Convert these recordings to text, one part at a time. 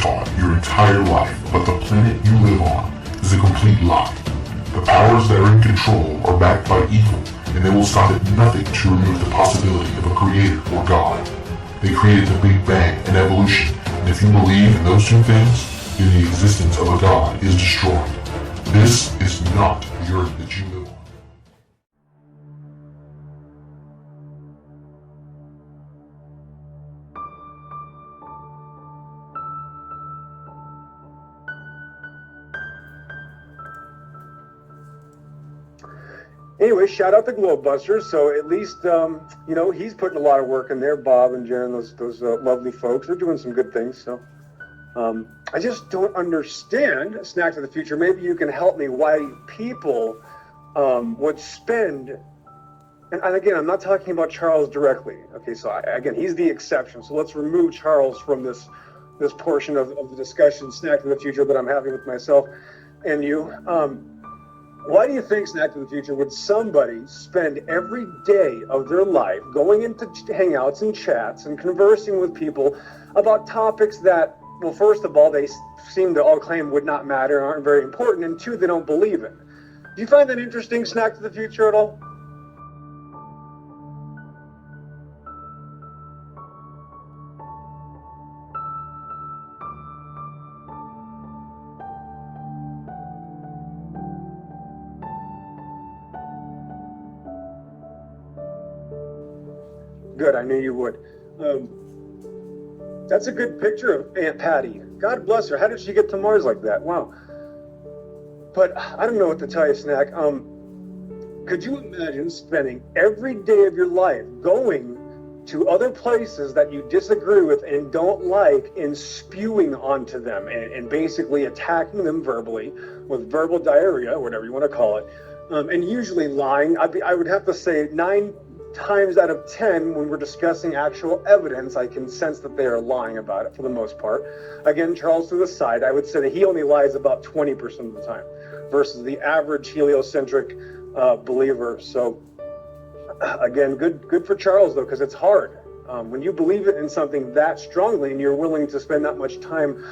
taught your entire life about the planet you live on is a complete lie. The powers that are in control are backed by evil, and they will stop at nothing to remove the possibility of a creator or God. They created the Big Bang and evolution, and if you believe in those two things, then the existence of a God is destroyed. This is not the earth that you live on. Anyway, shout out to Globebusters. So at least, he's putting a lot of work in there. Bob and Jen, those lovely folks, they're doing some good things. So I just don't understand, Snack to the Future. Maybe you can help me why people would spend, and again, I'm not talking about Charles directly. Okay, so again, he's the exception. So let's remove Charles from this portion of the discussion, Snack to the Future, that I'm having with myself and you. Why do you think, Snack to the Future, would somebody spend every day of their life going into hangouts and chats and conversing with people about topics that, well, first of all, they seem to all claim would not matter and aren't very important, and two, they don't believe in? Do you find that interesting, Snack to the Future, at all? Good, I knew you would. That's a good picture of Aunt Patty. God bless her. How did she get to Mars like that? Wow. But I don't know what to tell you, Snack. Could you imagine spending every day of your life going to other places that you disagree with and don't like and spewing onto them and basically attacking them verbally with verbal diarrhea, whatever you want to call it, and usually lying? I would have to say 9 times out of 10, when we're discussing actual evidence, I can sense that they are lying about it for the most part. Again, Charles to the side, I would say that he only lies about 20% of the time versus the average heliocentric believer. So again, good for Charles, though, because it's hard. When you believe it in something that strongly and you're willing to spend that much time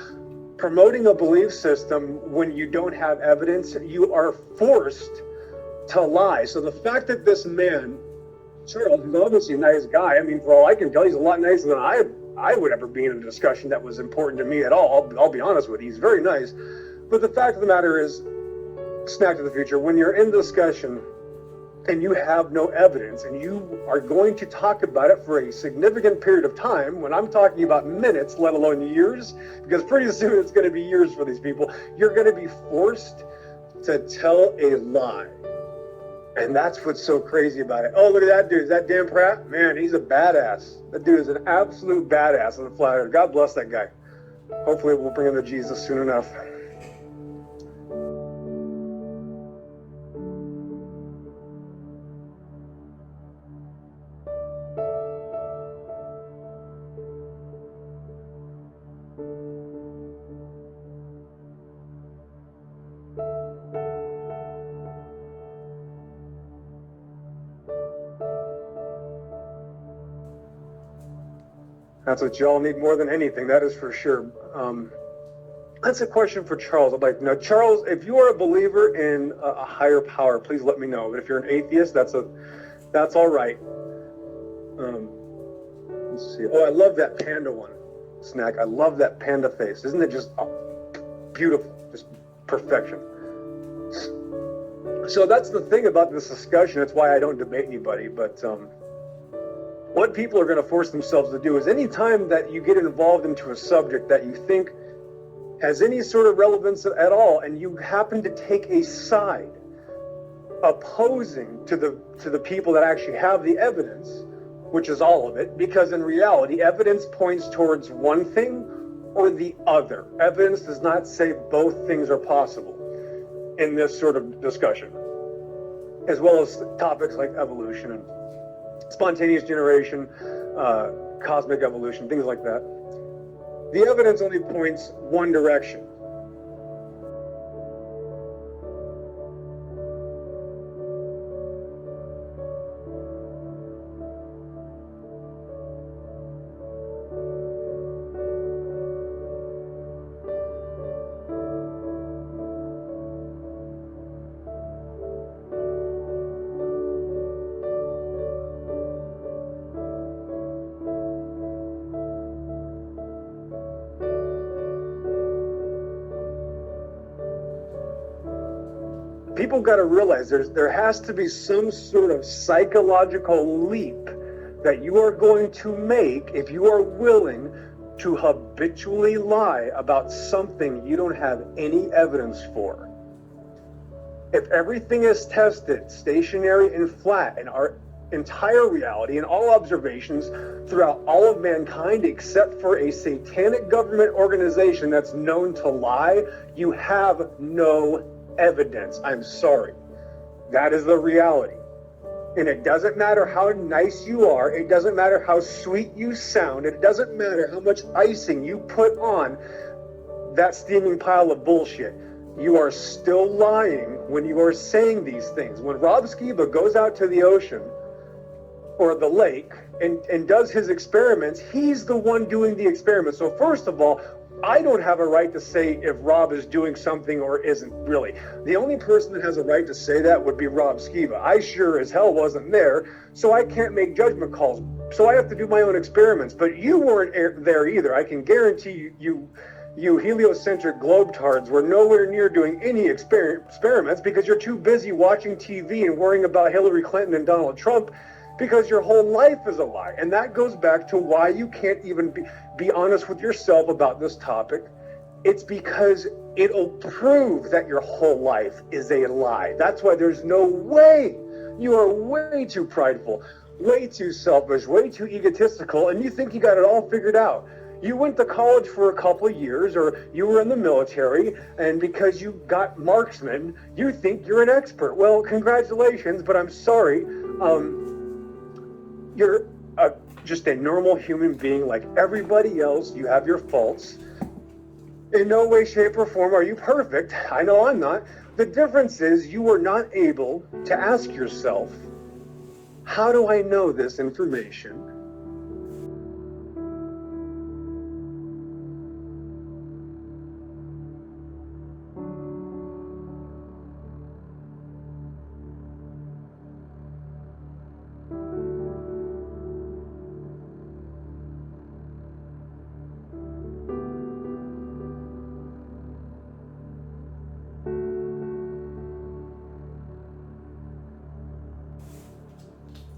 promoting a belief system when you don't have evidence, you are forced to lie. So the fact that this man, Charles, is obviously a nice guy. I mean, for all I can tell, he's a lot nicer than I would ever be in a discussion that was important to me at all. I'll be honest with you. He's very nice. But the fact of the matter is, Snack to the Future, when you're in discussion and you have no evidence and you are going to talk about it for a significant period of time, when I'm talking about minutes, let alone years, because pretty soon it's going to be years for these people, you're going to be forced to tell a lie. And that's what's so crazy about it. Oh, look at that dude. Is that Dan Pratt? Man, he's a badass. That dude is an absolute badass on the flat earth. God bless that guy. Hopefully we'll bring him to Jesus soon enough. That's what y'all need more than anything, that is for sure. That's a question for Charles. I'd like to know, Charles, if you are a believer in a higher power, please let me know. But if you're an atheist, that's all right. Let's see. Oh, I love that panda one, Snack. I love that panda face. Isn't it just beautiful? Just perfection. So that's the thing about this discussion. It's why I don't debate anybody, but what people are going to force themselves to do is anytime that you get involved into a subject that you think has any sort of relevance at all, and you happen to take a side opposing to the people that actually have the evidence, which is all of it, because in reality, evidence points towards one thing or the other. Evidence does not say both things are possible in this sort of discussion, as well as topics like evolution and spontaneous generation, cosmic evolution, things like that. The evidence only points one direction. people got to realize there has to be some sort of psychological leap that you are going to make if you are willing to habitually lie about something you don't have any evidence for. If everything is tested, stationary and flat, and our entire reality and all observations throughout all of mankind except for a satanic government organization that's known to lie, you have no evidence. I'm sorry. That is the reality. And it doesn't matter how nice you are, it doesn't matter how sweet you sound, it doesn't matter how much icing you put on that steaming pile of bullshit. You are still lying when you are saying these things. When Rob Skiba goes out to the ocean or the lake and does his experiments, he's the one doing the experiments. So first of all, I don't have a right to say if Rob is doing something or isn't, really. The only person that has a right to say that would be Rob Skiba. I sure as hell wasn't there, so I can't make judgment calls. So I have to do my own experiments. But you weren't there either. I can guarantee you heliocentric globetards were nowhere near doing any experiments because you're too busy watching TV and worrying about Hillary Clinton and Donald Trump, because your whole life is a lie. And that goes back to why you can't even be honest with yourself about this topic. It's because it'll prove that your whole life is a lie. That's why there's no way. You are way too prideful, way too selfish, way too egotistical, and you think you got it all figured out. You went to college for a couple of years, or you were in the military, and because you got marksman, you think you're an expert. Well, congratulations, but I'm sorry. You're just a normal human being like everybody else. You have your faults. In no way, shape, or form are you perfect. I know I'm not. The difference is you were not able to ask yourself, how do I know this information?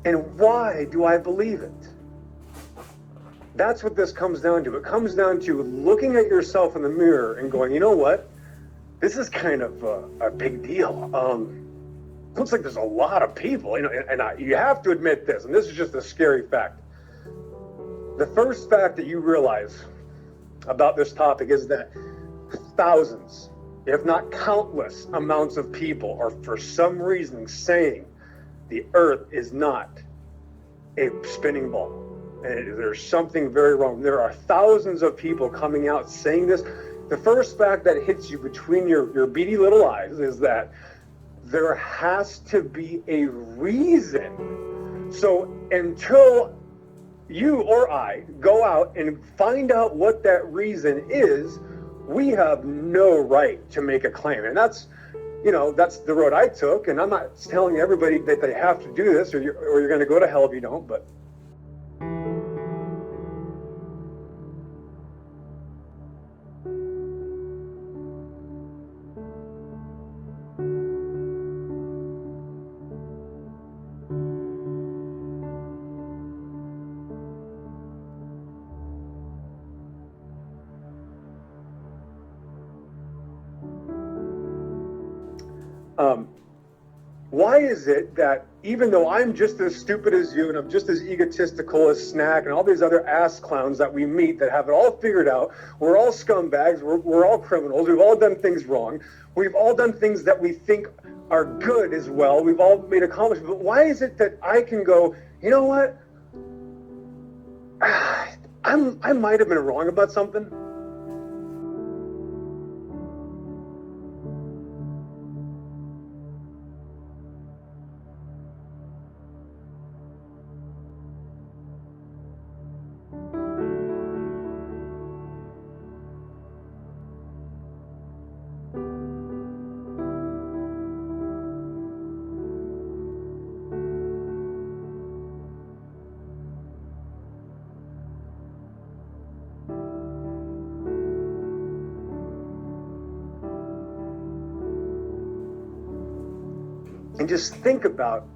And why do I believe it? That's what this comes down to. It comes down to looking at yourself in the mirror and going, you know what? This is kind of a big deal. Looks like there's a lot of people, you have to admit this, and this is just a scary fact. The first fact that you realize about this topic is that thousands, if not countless amounts of people are for some reason saying the earth is not a spinning ball. And there's something very wrong. There are thousands of people coming out saying this. The first fact that hits you between your beady little eyes is that there has to be a reason. So until you or I go out and find out what that reason is, we have no right to make a claim. And that's the road I took, and I'm not telling everybody that they have to do this, or you're going to go to hell if you don't, but why is it that even though I'm just as stupid as you and I'm just as egotistical as Snack and all these other ass clowns that we meet that have it all figured out, we're all scumbags, we're all criminals, we've all done things wrong, we've all done things that we think are good as well, we've all made accomplishments, but why is it that I can go, you know what, I might have been wrong about something? And just think about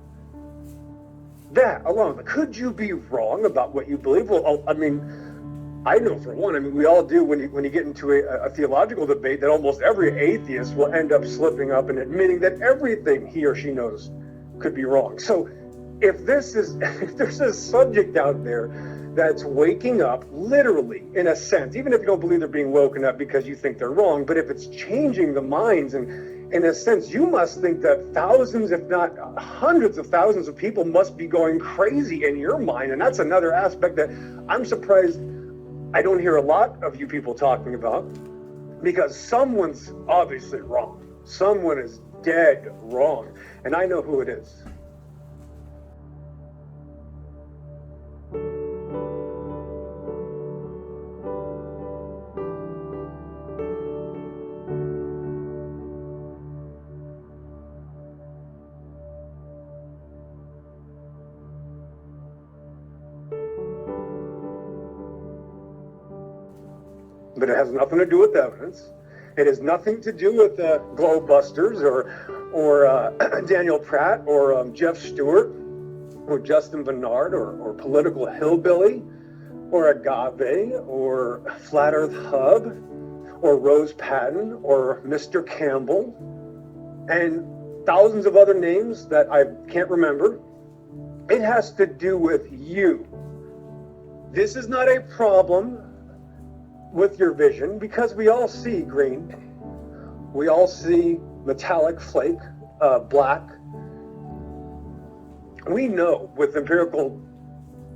that alone. Could you be wrong about what you believe? Well, I mean, I know for one, I mean, we all do when you get into a theological debate, that almost every atheist will end up slipping up and admitting that everything he or she knows could be wrong. So if there's a subject out there that's waking up, literally, in a sense, even if you don't believe they're being woken up because you think they're wrong, but if it's changing the minds, and in a sense, you must think that thousands, if not hundreds of thousands of people must be going crazy in your mind. And that's another aspect that I'm surprised I don't hear a lot of you people talking about, because someone's obviously wrong. Someone is dead wrong, and I know who it is. But it has nothing to do with evidence. It has nothing to do with Globebusters or Daniel Pratt or Jeff Stewart or Justin Bernard or Political Hillbilly or Agave or Flat Earth Hub or Rose Patton or Mr. Campbell and thousands of other names that I can't remember. It has to do with you. This is not a problem with your vision, because we all see green, we all see metallic flake, black. We know with empirical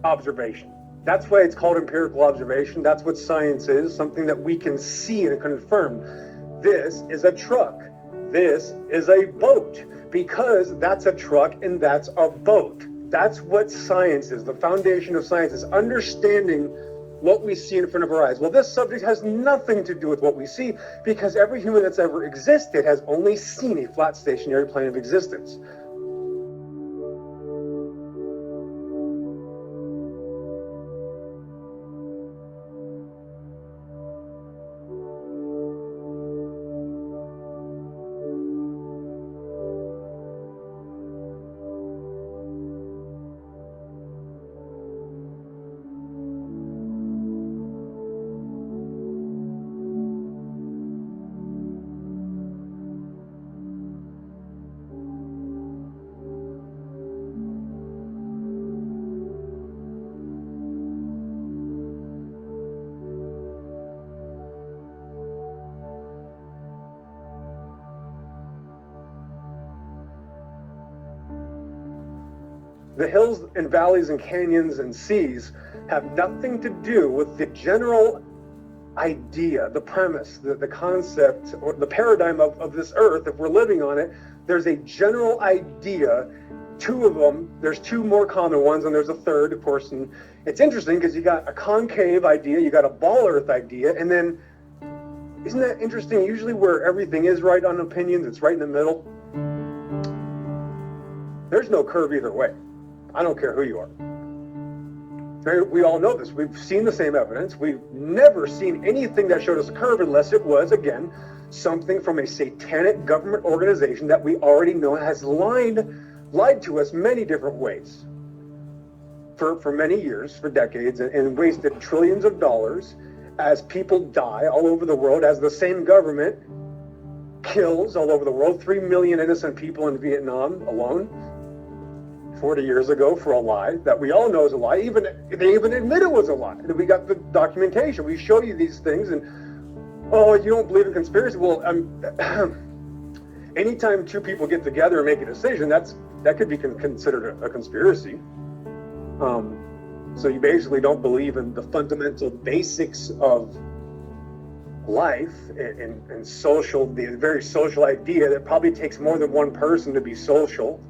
observation. That's why it's called empirical observation. That's what science is, something that we can see and confirm. This is a truck. This is a boat, because that's a truck and that's a boat. That's what science is. The foundation of science is understanding what we see in front of our eyes. Well, this subject has nothing to do with what we see, because every human that's ever existed has only seen a flat stationary plane of existence. The hills and valleys and canyons and seas have nothing to do with the general idea, the premise, the concept, or the paradigm of this earth. If we're living on it, there's a general idea, two of them. There's two more common ones, and there's a third, of course. And it's interesting because you got a concave idea, you got a ball earth idea, and then, isn't that interesting? Usually where everything is right on opinions, it's right in the middle. There's no curve either way. I don't care who you are. We all know this. We've seen the same evidence. We've never seen anything that showed us a curve unless it was, again, something from a satanic government organization that we already know has lied to us many different ways for many years, for decades, and wasted trillions of dollars as people die all over the world, as the same government kills all over the world. 3 million innocent people in Vietnam alone 40 years ago for a lie that we all know is a lie. They even admit it was a lie. And we got the documentation. We show you these things, and oh, you don't believe in conspiracy? Well, anytime two people get together and make a decision, that could be considered a conspiracy. So you basically don't believe in the fundamental basics of life and social, the very social idea that probably takes more than one person to be social.